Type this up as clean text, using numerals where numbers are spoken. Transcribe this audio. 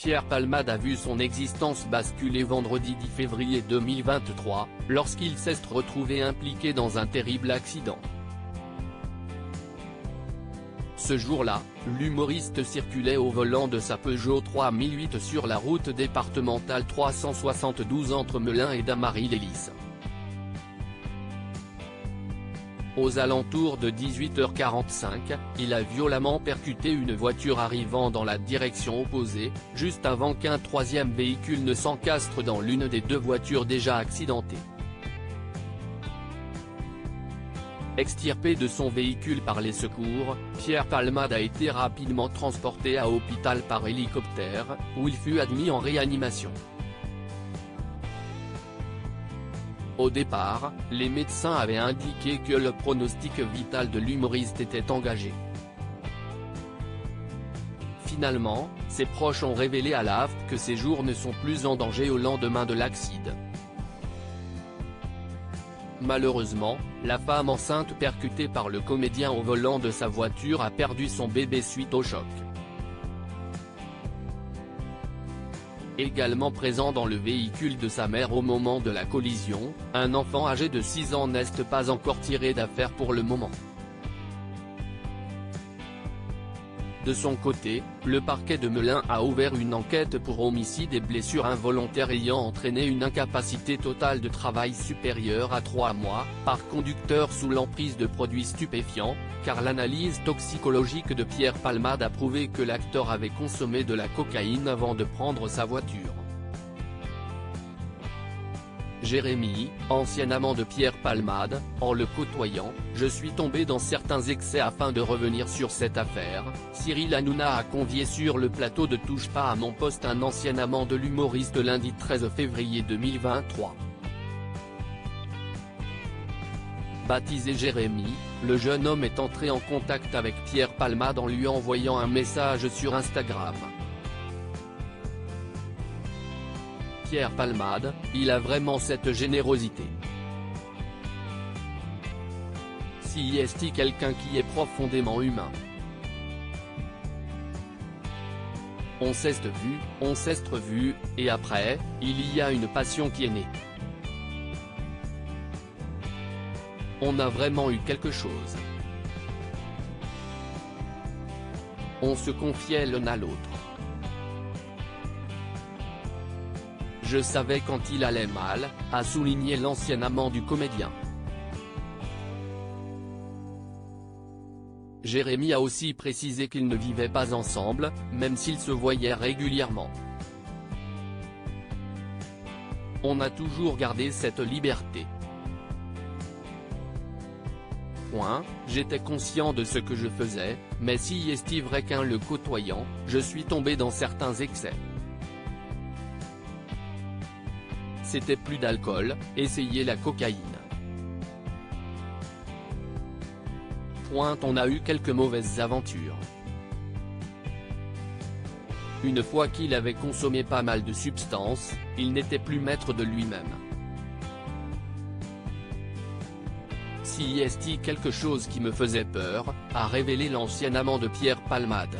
Pierre Palmade a vu son existence basculer vendredi 10 février 2023, lorsqu'il s'est retrouvé impliqué dans un terrible accident. Ce jour-là, l'humoriste circulait au volant de sa Peugeot 3008 sur la route départementale 372 entre Melun et Damary-lès-Lys. Aux alentours de 18h45, il a violemment percuté une voiture arrivant dans la direction opposée, juste avant qu'un troisième véhicule ne s'encastre dans l'une des deux voitures déjà accidentées. Extirpé de son véhicule par les secours, Pierre Palmade a été rapidement transporté à l'hôpital par hélicoptère, où il fut admis en réanimation. Au départ, les médecins avaient indiqué que le pronostic vital de l'humoriste était engagé. Finalement, ses proches ont révélé à l'AFP que ses jours ne sont plus en danger au lendemain de l'accident. Malheureusement, la femme enceinte percutée par le comédien au volant de sa voiture a perdu son bébé suite au choc. Également présent dans le véhicule de sa mère au moment de la collision, un enfant âgé de 6 ans n'est pas encore tiré d'affaire pour le moment. De son côté, le parquet de Melun a ouvert une enquête pour homicide et blessures involontaires ayant entraîné une incapacité totale de travail supérieure à 3 mois, par conducteur sous l'emprise de produits stupéfiants, car l'analyse toxicologique de Pierre Palmade a prouvé que l'acteur avait consommé de la cocaïne avant de prendre sa voiture. Jérémy, ancien amant de Pierre Palmade, en le côtoyant, je suis tombé dans certains excès. Afin de revenir sur cette affaire, Cyril Hanouna a convié sur le plateau de Touche pas à mon poste un ancien amant de l'humoriste lundi 13 février 2023. Baptisé Jérémy, le jeune homme est entré en contact avec Pierre Palmade en lui envoyant un message sur Instagram. Pierre Palmade, il a vraiment cette générosité. Si est quelqu'un qui est profondément humain. On s'est vu, on s'est revu, et après, il y a une passion qui est née. On a vraiment eu quelque chose. On se confiait l'un à l'autre. Je savais quand il allait mal, a souligné l'ancien amant du comédien. Jérémy a aussi précisé qu'ils ne vivaient pas ensemble, même s'ils se voyaient régulièrement. On a toujours gardé cette liberté. J'étais conscient de ce que je faisais, mais si est vrai qu'en le côtoyant, je suis tombé dans certains excès. C'était plus d'alcool, essayer la cocaïne. On a eu quelques mauvaises aventures. Une fois qu'il avait consommé pas mal de substances, il n'était plus maître de lui-même. Si est quelque chose qui me faisait peur, a révélé l'ancien amant de Pierre Palmade.